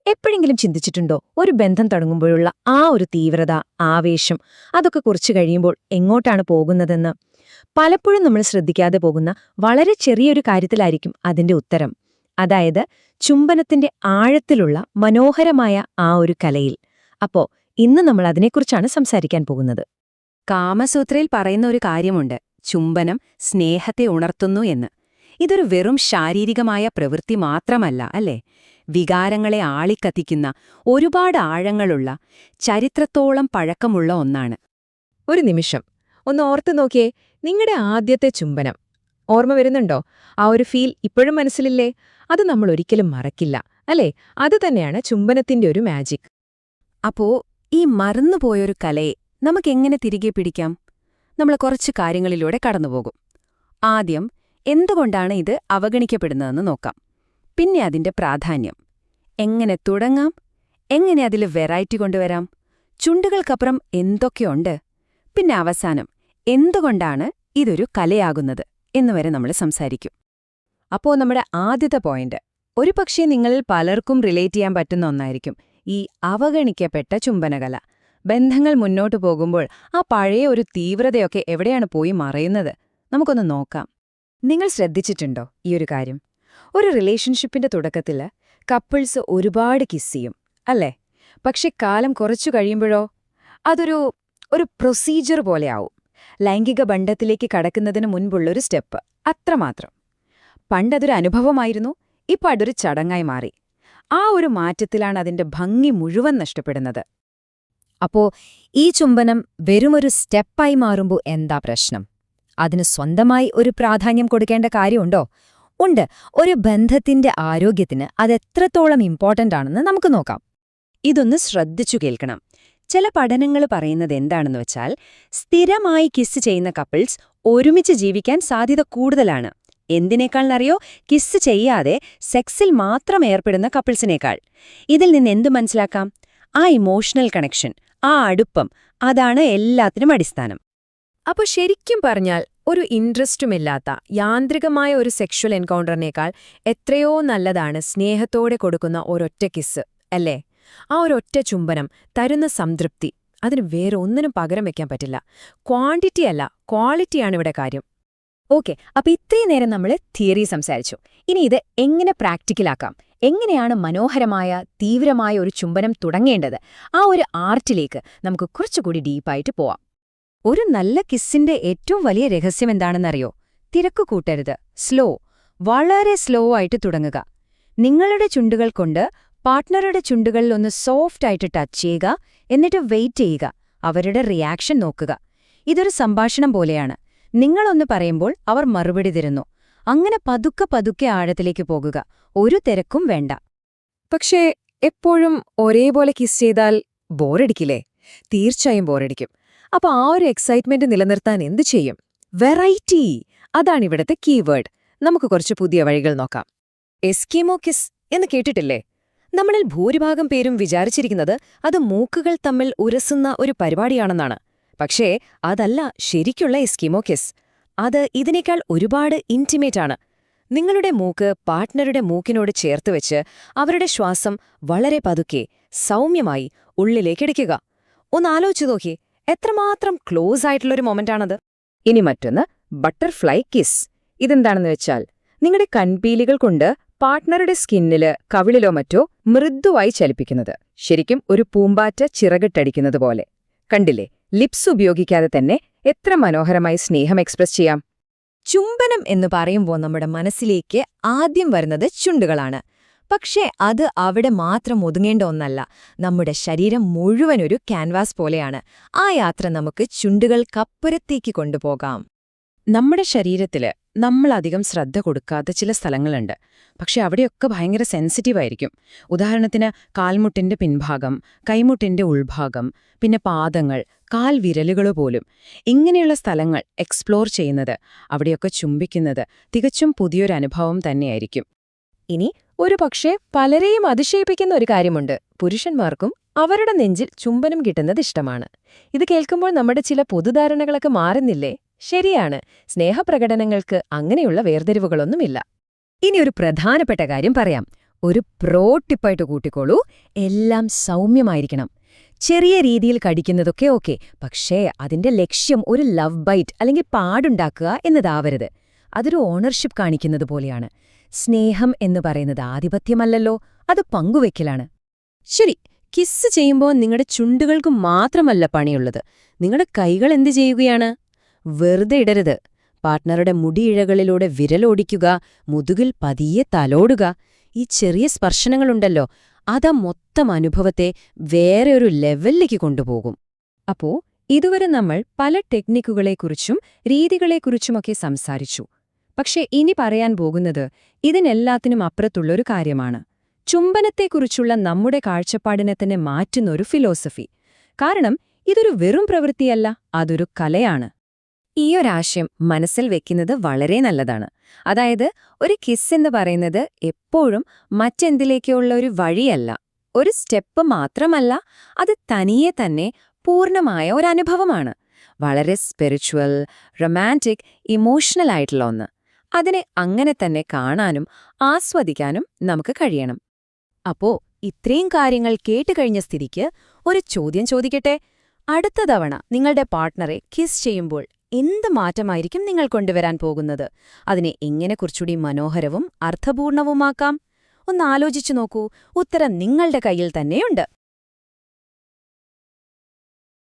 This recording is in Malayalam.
എപ്പോഴെങ്കിലും ചിന്തിച്ചിട്ടുണ്ടോ ഒരു ബന്ധം തുടങ്ങുമ്പോഴുള്ള ആ ഒരു തീവ്രത, ആവേശം, അതൊക്കെ കുറച്ചു കഴിയുമ്പോൾ എങ്ങോട്ടാണ് പോകുന്നതെന്ന്? പലപ്പോഴും നമ്മൾ ശ്രദ്ധിക്കാതെ പോകുന്ന വളരെ ചെറിയൊരു കാര്യത്തിലായിരിക്കും അതിന്റെ ഉത്തരം. അതായത് ചുംബനത്തിന്റെ ആഴത്തിലുള്ള മനോഹരമായ ആ ഒരു കലയിൽ. അപ്പോ ഇന്ന് നമ്മൾ അതിനെക്കുറിച്ചാണ് സംസാരിക്കാൻ പോകുന്നത്. കാമസൂത്രയിൽ പറയുന്ന ഒരു കാര്യമുണ്ട്, ചുംബനം സ്നേഹത്തെ ഉണർത്തുന്നു എന്ന്. ഇതൊരു വെറും ശാരീരികമായ പ്രവൃത്തി മാത്രമല്ല, അല്ലേ? വികാരങ്ങളെ ആളിക്കത്തിക്കുന്ന ഒരുപാട് ആഴങ്ങളുള്ള, ചരിത്രത്തോളം പഴക്കമുള്ള ഒന്നാണ്. ഒരു നിമിഷം ഒന്ന് ഓർത്തു നോക്കിയേ, നിങ്ങളുടെ ആദ്യത്തെ ചുംബനം ഓർമ്മ വരുന്നുണ്ടോ? ആ ഒരു ഫീൽ ഇപ്പോഴും മനസ്സിലില്ലേ? അത് നമ്മൾ ഒരിക്കലും മറക്കില്ല, അല്ലേ? അത് തന്നെയാണ് ചുംബനത്തിന്റെ ഒരു മാജിക്. അപ്പോ ഈ മറന്നുപോയൊരു കലയെ നമുക്കെങ്ങനെ തിരികെ പിടിക്കാം? നമ്മൾ കുറച്ച് കാര്യങ്ങളിലൂടെ കടന്നുപോകും. ആദ്യം, എന്തുകൊണ്ടാണ് ഇത് അവഗണിക്കപ്പെടുന്നതെന്ന് നോക്കാം. പിന്നെ അതിന്റെ പ്രാധാന്യം. എങ്ങനെ തുടങ്ങാം? എങ്ങനെ അതിൽ വെറൈറ്റി കൊണ്ടുവരാം? ചുണ്ടുകൾക്കപ്പുറം എന്തൊക്കെയുണ്ട്? പിന്നെ അവസാനം, എന്തുകൊണ്ടാണ് ഇതൊരു കലയാകുന്നത് എന്നുവരെ നമ്മൾ സംസാരിക്കും. അപ്പോ നമ്മുടെ ആദ്യത്തെ പോയിന്റ്, ഒരുപക്ഷേ നിങ്ങളിൽ പലർക്കും റിലേറ്റ് ചെയ്യാൻ പറ്റുന്ന ഒന്നായിരിക്കും ഈ അവഗണിക്കപ്പെട്ട ചുംബനകല. ബന്ധങ്ങൾ മുന്നോട്ടു പോകുമ്പോൾ ആ പഴയ ഒരു തീവ്രതയൊക്കെ എവിടെയാണ് പോയി മറയുന്നത്? നമുക്കൊന്ന് നോക്കാം. നിങ്ങൾ ശ്രദ്ധിച്ചിട്ടുണ്ടോ ഈ ഒരു കാര്യം? ഒരു റിലേഷൻഷിപ്പിന്റെ തുടക്കത്തില് കപ്പിൾസ് ഒരുപാട് കിസ് ചെയ്യും, അല്ലേ? പക്ഷെ കാലം കുറച്ചു കഴിയുമ്പോഴോ അതൊരു പ്രൊസീജിയർ പോലെയാവും. ലൈംഗിക ബന്ധത്തിലേക്ക് കടക്കുന്നതിന് മുൻപുള്ളൊരു സ്റ്റെപ്പ്, അത്രമാത്രം. പണ്ടതൊരു അനുഭവമായിരുന്നു, ഇപ്പൊ അതൊരു ചടങ്ങായി മാറി. ആ ഒരു മാറ്റത്തിലാണ് അതിന്റെ ഭംഗി മുഴുവൻ നഷ്ടപ്പെടുന്നത്. അപ്പോ ഈ ചുംബനം വെറുമൊരു സ്റ്റെപ്പായി മാറുമ്പോൾ എന്താ പ്രശ്നം? അതിന് സ്വന്തമായി ഒരു പ്രാധാന്യം കൊടുക്കേണ്ട കാര്യമുണ്ടോ? ഉണ്ട്. ഒരു ബന്ധത്തിന്റെ ആരോഗ്യത്തിന് അതെത്രത്തോളം ഇമ്പോർട്ടന്റ് ആണെന്ന് നമുക്ക് നോക്കാം. ഇതൊന്ന് ശ്രദ്ധിച്ചു കേൾക്കണം. ചില പഠനങ്ങൾ പറയുന്നത് എന്താണെന്ന് വെച്ചാൽ, സ്ഥിരമായി കിസ് ചെയ്യുന്ന കപ്പിൾസ് ഒരുമിച്ച് ജീവിക്കാൻ സാധ്യത കൂടുതലാണ്. എന്തിനേക്കാളെന്നറിയോ? കിസ് ചെയ്യാതെ സെക്സിൽ മാത്രം ഏർപ്പെടുന്ന കപ്പിൾസിനേക്കാൾ. ഇതിൽ നിന്ന് എന്തു മനസ്സിലാക്കാം? ആ ഇമോഷണൽ കണക്ഷൻ, ആ അടുപ്പം, അതാണ് എല്ലാത്തിനും അടിസ്ഥാനം. അപ്പോൾ ശരിക്കും പറഞ്ഞാൽ ഒരു ഇൻട്രസ്റ്റുമില്ലാത്ത യാന്ത്രികമായ ഒരു സെക്ഷൽ എൻകൗണ്ടറിനേക്കാൾ എത്രയോ നല്ലതാണ് സ്നേഹത്തോടെ കൊടുക്കുന്ന ഒരൊറ്റ കിസ്, അല്ലേ? ആ ഒരൊറ്റ ചുംബനം തരുന്ന സംതൃപ്തി, അതിന് വേറെ ഒന്നിനും പകരം വെക്കാൻ പറ്റില്ല. ക്വാണ്ടിറ്റി അല്ല, ക്വാളിറ്റിയാണ് ഇവിടെ കാര്യം. ഓക്കെ, അപ്പൊ ഇത്രയും നേരം നമ്മൾ തിയറി സംസാരിച്ചു. ഇനി ഇത് എങ്ങനെ പ്രാക്ടിക്കലാക്കാം? എങ്ങനെയാണ് മനോഹരമായ, തീവ്രമായ ഒരു ചുംബനം തുടങ്ങേണ്ടത്? ആ ഒരു ആർട്ടിലേക്ക് നമുക്ക് കുറച്ചുകൂടി ഡീപ്പായിട്ട് പോവാം. ഒരു നല്ല കിസ്സിന്റെ ഏറ്റവും വലിയ രഹസ്യം എന്താണെന്നറിയോ? തിരക്കു കൂട്ടരുത്. വളരെ സ്ലോ ആയിട്ട് തുടങ്ങുക. നിങ്ങളുടെ ചുണ്ടുകൾ കൊണ്ട് പാർട്ട്ണറുടെ ചുണ്ടുകളിൽ ഒന്ന് സോഫ്റ്റായിട്ട് ടച്ച് ചെയ്യുക, എന്നിട്ട് വെയിറ്റ് ചെയ്യുക, അവരുടെ റിയാക്ഷൻ നോക്കുക. ഇതൊരു സംഭാഷണം പോലെയാണ്. നിങ്ങളൊന്ന് പറയുമ്പോൾ അവർ മറുപടി തരുന്നു. അങ്ങനെ പതുക്കെ പതുക്കെ ആഴത്തിലേക്ക് പോകുക. ഒരു തിരക്കും വേണ്ട. പക്ഷേ എപ്പോഴും ഒരേപോലെ കിസ് ചെയ്താൽ ബോറടിക്കില്ലേ? തീർച്ചയായും ബോറടിക്കും. അപ്പൊ ആ ഒരു എക്സൈറ്റ്മെന്റ് നിലനിർത്താൻ എന്തു ചെയ്യും? വെറൈറ്റി, അതാണിവിടത്തെ കീവേഡ്. നമുക്ക് കുറച്ച് പുതിയ വഴികൾ നോക്കാം. എസ്കിമോ കിസ് എന്ന് കേട്ടിട്ടില്ലേ? നമ്മളിൽ ഭൂരിഭാഗം പേരും വിചാരിച്ചിരിക്കുന്നത് അത് മൂക്കുകൾ തമ്മിൽ ഉരസുന്ന ഒരു പരിപാടിയാണെന്നാണ്. പക്ഷേ അതല്ല ശരിക്കുള്ള എസ്കിമോ കിസ്. അത് ഇതിനേക്കാൾ ഒരുപാട് ഇന്റിമേറ്റ് ആണ്. നിങ്ങളുടെ മൂക്ക് പാർട്ട്ണറുടെ മൂക്കിനോട് ചേർത്ത് വെച്ച് അവരുടെ ശ്വാസം വളരെ പതുക്കെ, സൗമ്യമായി ഉള്ളിലേക്കിടിക്കുക. ഒന്ന് ആലോചിച്ചു നോക്കി, എത്രമാത്രം ക്ലോസ് ആയിട്ടുള്ളൊരു മൊമെന്റാണത്. ഇനി മറ്റൊന്ന്, ബട്ടർഫ്ലൈ കിസ്. ഇതെന്താണെന്ന് വെച്ചാൽ, നിങ്ങളുടെ കൺപീലികൾ കൊണ്ട് പാർട്ട്ണറുടെ സ്കിന്നില്, കവിളിലോ മറ്റോ മൃദുവായി ചലിപ്പിക്കുന്നത്. ശരിക്കും ഒരു പൂമ്പാറ്റ ചിറകിട്ടടിക്കുന്നത് പോലെ. കണ്ടില്ലേ? ലിപ്സ് ഉപയോഗിക്കാതെ തന്നെ എത്ര മനോഹരമായി സ്നേഹം എക്സ്പ്രസ് ചെയ്യാം. ചുംബനം എന്ന് പറയുമ്പോൾ നമ്മുടെ മനസ്സിലേക്ക് ആദ്യം വരുന്നത് ചുണ്ടുകളാണ്. പക്ഷേ അത് അവിടെ മാത്രം ഒതുങ്ങേണ്ട ഒന്നല്ല. നമ്മുടെ ശരീരം മുഴുവനൊരു ക്യാൻവാസ് പോലെയാണ്. ആ യാത്ര നമുക്ക് ചുണ്ടുകൾക്കപ്പുറത്തേക്ക് കൊണ്ടുപോകാം. നമ്മുടെ ശരീരത്തില് നമ്മളധികം ശ്രദ്ധ കൊടുക്കാത്ത ചില സ്ഥലങ്ങളുണ്ട്. പക്ഷെ അവിടെയൊക്കെ ഭയങ്കര സെൻസിറ്റീവായിരിക്കും. ഉദാഹരണത്തിന് കാൽമുട്ടിന്റെ പിൻഭാഗം, കൈമുട്ടിന്റെ ഉൾഭാഗം, പിന്നെ പാദങ്ങൾ, കാൽ വിരലുകൾ പോലും. ഇങ്ങനെയുള്ള സ്ഥലങ്ങൾ എക്സ്പ്ലോർ ചെയ്യുന്നത്, അവിടെയൊക്കെ ചുംബിക്കുന്നത് തികച്ചും പുതിയൊരനുഭവം തന്നെയായിരിക്കും. ഇനി ഒരു പക്ഷേ പലരെയും അതിശയിപ്പിക്കുന്ന ഒരു കാര്യമുണ്ട്. പുരുഷന്മാർക്കും അവരുടെ നെഞ്ചിൽ ചുംബനം കിട്ടുന്നത് ഇഷ്ടമാണ്. ഇത് കേൾക്കുമ്പോൾ നമ്മുടെ ചില പൊതുധാരണകളൊക്കെ മാറുന്നില്ലേ? ശരിയാണ്, സ്നേഹപ്രകടനങ്ങൾക്ക് അങ്ങനെയുള്ള വേർതിരിവുകളൊന്നുമില്ല. ഇനി ഒരു പ്രധാനപ്പെട്ട കാര്യം പറയാം. ഒരു പ്രോ ടിപ്പായിട്ട് കൂട്ടിക്കോളൂ, എല്ലാം സൗമ്യമായിരിക്കണം. ചെറിയ രീതിയിൽ കടിക്കുന്നതൊക്കെ ഓക്കെ, പക്ഷേ അതിന്റെ ലക്ഷ്യം ഒരു ലവ് ബൈറ്റ് അല്ലെങ്കിൽ പാടുണ്ടാക്കുക എന്നതാവരുത്. അതൊരു ഓണർഷിപ്പ് കാണിക്കുന്നത് പോലെയാണ്. സ്നേഹം എന്ന് പറയുന്നത് ആധിപത്യമല്ലല്ലോ, അത് പങ്കുവെക്കലാണ്. ശരി, കിസ് ചെയ്യുമ്പോൾ നിങ്ങളുടെ ചുണ്ടുകൾക്ക് മാത്രമല്ല പണിയുള്ളത്, നിങ്ങളുടെ കൈകൾ എന്ത് ചെയ്യുകയാണ്? വെറുതെ ഇടരുത്. പാർട്ട്ണറുടെ മുടിയിഴകളിലൂടെ വിരലോടിക്കുക, മുതുകിൽ പതിയെ തലോടുക. ഈ ചെറിയ സ്പർശനങ്ങളുണ്ടല്ലോ, അതാ മൊത്തം അനുഭവത്തെ വേറെ ഒരു ലെവലിലേക്ക് കൊണ്ടുപോകും. അപ്പോ ഇതുവരെ നമ്മൾ പല ടെക്നിക്കുകളെക്കുറിച്ചും രീതികളെക്കുറിച്ചുമൊക്കെ സംസാരിച്ചു. പക്ഷേ ഇനി പറയാൻ പോകുന്നത് ഇതിനെല്ലാത്തിനും അപ്പുറത്തുള്ളൊരു കാര്യമാണ്. ചുംബനത്തെക്കുറിച്ചുള്ള നമ്മുടെ കാഴ്ചപ്പാടിനെ തന്നെ മാറ്റുന്നൊരു ഫിലോസഫി. കാരണം ഇതൊരു വെറും പ്രവൃത്തിയല്ല, അതൊരു കലയാണ്. ഈയൊരാശയം മനസ്സിൽ വെക്കുന്നത് വളരെ നല്ലതാണ്. അതായത് ഒരു കിസ് എന്ന് പറയുന്നത് എപ്പോഴും മറ്റെന്തിലേക്കുള്ള ഒരു വഴിയല്ല, ഒരു സ്റ്റെപ്പ് മാത്രമല്ല, അത് തനിയെ തന്നെ പൂർണ്ണമായ ഒരനുഭവമാണ്. വളരെ സ്പിരിച്വൽ, റൊമാൻറ്റിക്, ഇമോഷണൽ ആയിട്ടുള്ള ഒന്ന്. അതിനെ അങ്ങനെ തന്നെ കാണാനും ആസ്വദിക്കാനും നമുക്ക് കഴിയണം. അപ്പോ ഇത്രയും കാര്യങ്ങൾ കേട്ടുകഴിഞ്ഞ സ്ഥിതിക്ക് ഒരു ചോദ്യം ചോദിക്കട്ടെ. അടുത്ത തവണ നിങ്ങളുടെ പാർട്ട്ണറെ കിസ് ചെയ്യുമ്പോൾ എന്ത് മാറ്റമായിരിക്കും നിങ്ങൾ കൊണ്ടുവരാൻ പോകുന്നത്? അതിനെ എങ്ങനെ കുറച്ചുകൂടി മനോഹരവും അർത്ഥപൂർണവുമാക്കാം? ഒന്ന് ആലോചിച്ചു നോക്കൂ. ഉത്തരം നിങ്ങളുടെ കയ്യിൽ തന്നെയുണ്ട്.